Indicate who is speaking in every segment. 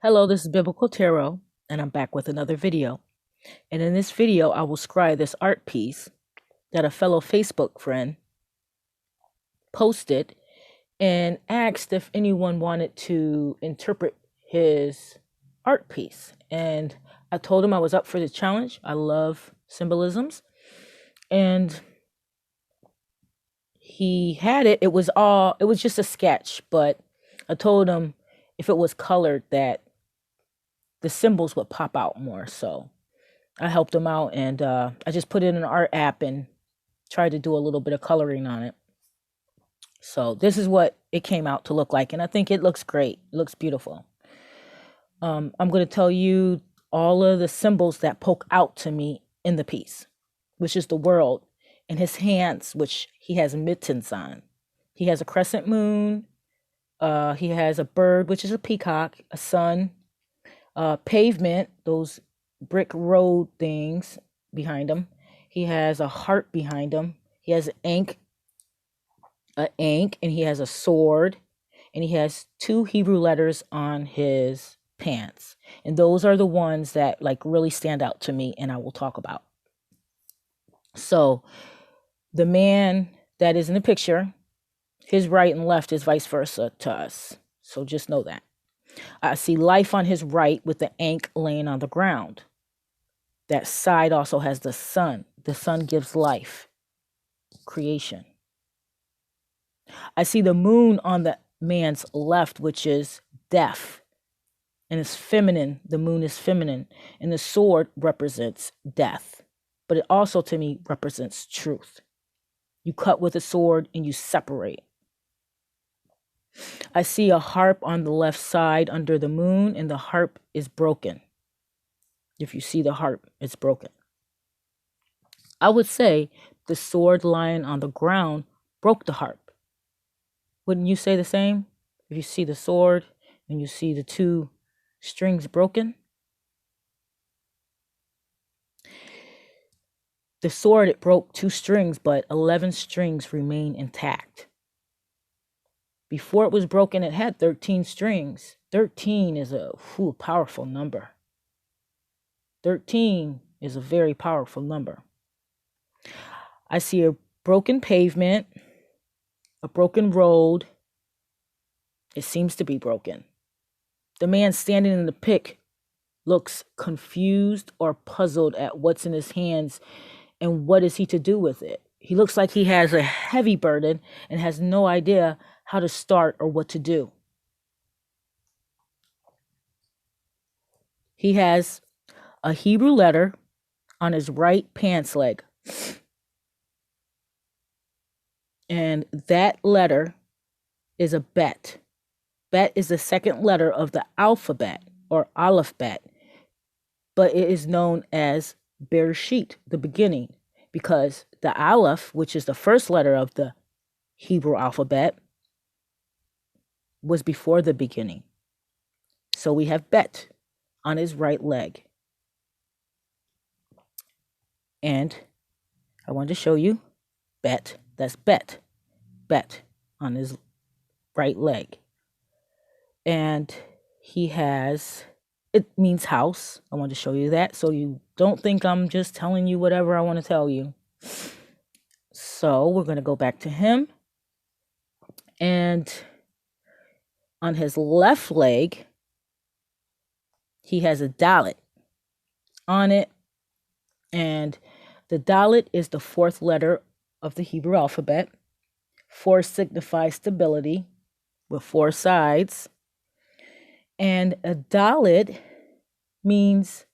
Speaker 1: Hello, this is Biblical Tarot, and I'm back with another video. And in this video, I will scribe this art piece that a fellow Facebook friend posted and asked if anyone wanted to interpret his art piece. And I told him I was up for the challenge. I love symbolisms. And he had it. It was just a sketch, but I told him if it was colored that the symbols would pop out more. So I helped him out, and I just put it in an art app and tried to do a little bit of coloring on it. So this is what it came out to look like, and I think it looks great. It looks beautiful. I'm going to tell you all of the symbols that poke out to me in the piece, which is the world, and his hands, which he has mittens on. He has a crescent moon. He has a bird, which is a peacock, a sun, pavement, those brick road things behind him. He has a heart behind him. He has an ankh, and he has a sword, and he has two Hebrew letters on his pants. And those are the ones that like really stand out to me, and I will talk about. So the man that is in the picture, his right and left is vice versa to us. So just know that. I see life on his right with the ankh laying on the ground. That side also has the sun. The sun gives life, creation. I see the moon on the man's left, which is death, and it's feminine. The moon is feminine, and the sword represents death, but it also to me represents truth. You cut with a sword and you separate. I see a harp on the left side under the moon, and the harp is broken. If you see the harp, it's broken. I would say the sword lying on the ground broke the harp. Wouldn't you say the same? If you see the sword and you see the two strings broken? The sword, it broke two strings, but 11 strings remain intact. Before it was broken, it had 13 strings. 13 is a powerful number. 13 is a very powerful number. I see a broken pavement, a broken road. It seems to be broken. The man standing in the pit looks confused or puzzled at what's in his hands and what is he to do with it. He looks like he has a heavy burden and has no idea how to start or what to do. He has a Hebrew letter on his right pants leg. And that letter is a bet. Bet is the second letter of the alphabet or alphabet, but it is known as Bereshit, the beginning, because the Aleph, which is the first letter of the Hebrew alphabet, was before the beginning. So we have Bet on his right leg. And I wanted to show you Bet. That's Bet. Bet on his right leg. And he has, it means house. I want to show you that so you don't think I'm just telling you whatever I want to tell you. So we're going to go back to him. And on his left leg, he has a dalet on it. And the dalet is the fourth letter of the Hebrew alphabet. 4 signifies stability with 4 sides. And a dalet means,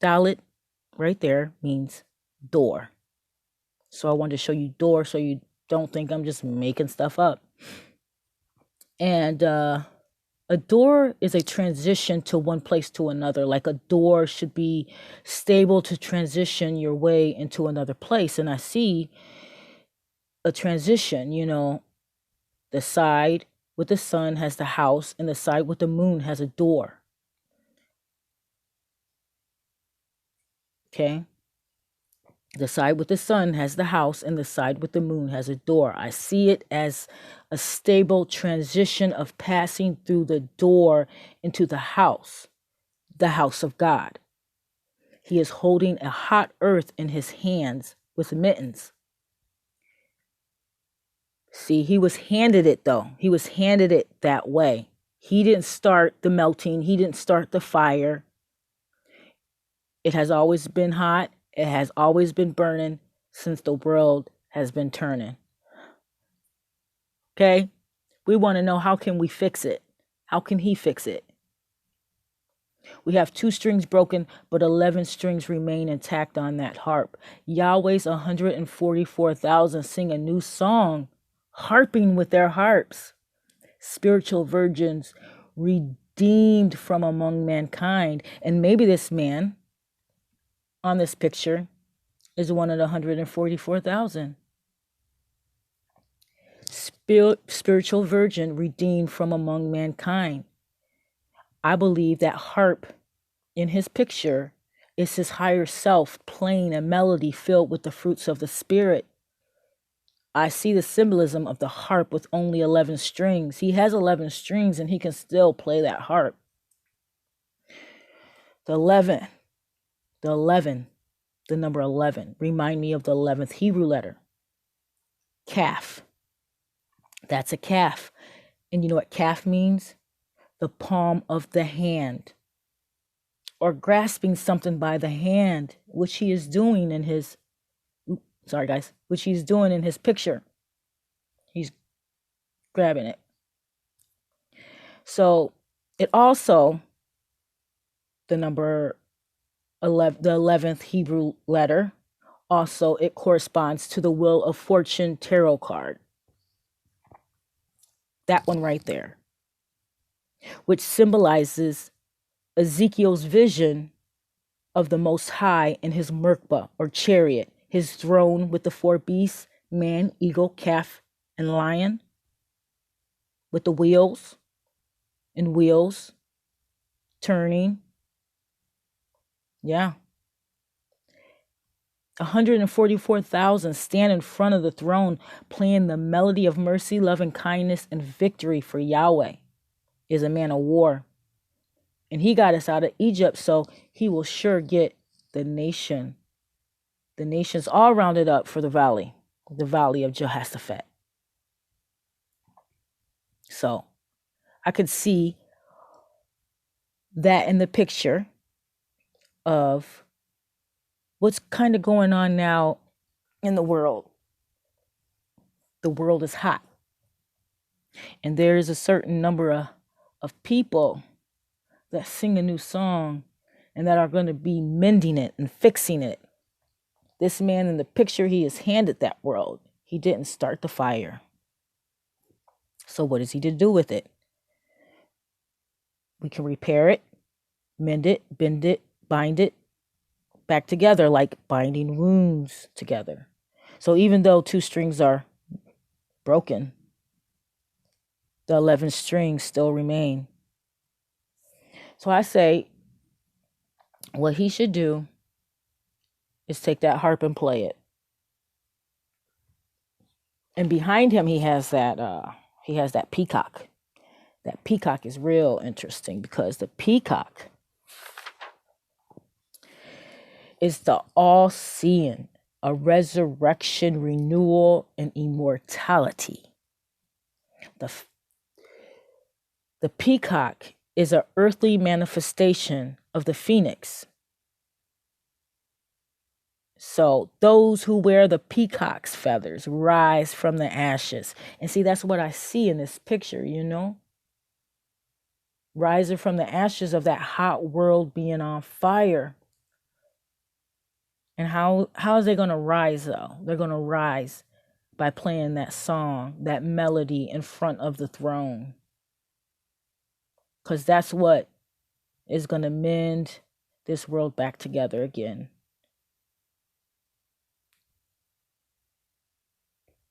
Speaker 1: dalet right there means door. So I wanted to show you door so you don't think I'm just making stuff up. And a door is a transition to one place to another. Like a door should be stable to transition your way into another place. And I see a transition, the side with the sun has the house, and the side with the moon has a door. Okay. The side with the sun has the house, and the side with the moon has a door. I see it as a stable transition of passing through the door into the house of God. He is holding a hot earth in his hands with mittens. See, he was handed it though. He was handed it that way. He didn't start the melting. He didn't start the fire. It has always been hot. It has always been burning since the world has been turning. Okay? We want to know, how can we fix it? How can he fix it? We have 2 strings broken, but 11 strings remain intact on that harp. Yahweh's 144,000 sing a new song, harping with their harps. Spiritual virgins redeemed from among mankind. And maybe this man on this picture is one of the 144,000. Spiritual virgin redeemed from among mankind. I believe that harp in his picture is his higher self playing a melody filled with the fruits of the Spirit. I see the symbolism of the harp with only 11 strings. He has 11 strings and he can still play that harp. The 11, the number 11, remind me of the 11th Hebrew letter. Calf. That's a calf. And you know what calf means? The palm of the hand, or grasping something by the hand, which he is doing in his, which he's doing in his picture. He's grabbing it. So it also, the number 11, the 11th Hebrew letter, also it corresponds to the Wheel of Fortune tarot card. That one right there, which symbolizes Ezekiel's vision of the Most High in his merkbah, or chariot, his throne with the 4 beasts, man, eagle, calf, and lion, with the wheels turning. Yeah. 144,000 stand in front of the throne playing the melody of mercy, love, and kindness and victory, for Yahweh is a man of war. And he got us out of Egypt, so he will sure get the nations all rounded up for the valley of Jehoshaphat. So I could see that in the picture of what's kind of going on now in the world. The world is hot. And there is a certain number of people that sing a new song and that are going to be mending it and fixing it. This man in the picture, he is handed that world. He didn't start the fire. So what is he to do with it? We can repair it, mend it, bend it, bind it back together, like binding wounds together. So even though 2 strings are broken, the 11 strings still remain. So I say what he should do is take that harp and play it. And behind him he has that peacock. That peacock is real interesting because the peacock is the all-seeing, a resurrection, renewal, and immortality. The peacock is an earthly manifestation of the phoenix. So those who wear the peacock's feathers rise from the ashes. And see, that's what I see in this picture, Rising from the ashes of that hot world being on fire. And how is they going to rise, though? They're going to rise by playing that song, that melody in front of the throne. Because that's what is going to mend this world back together again.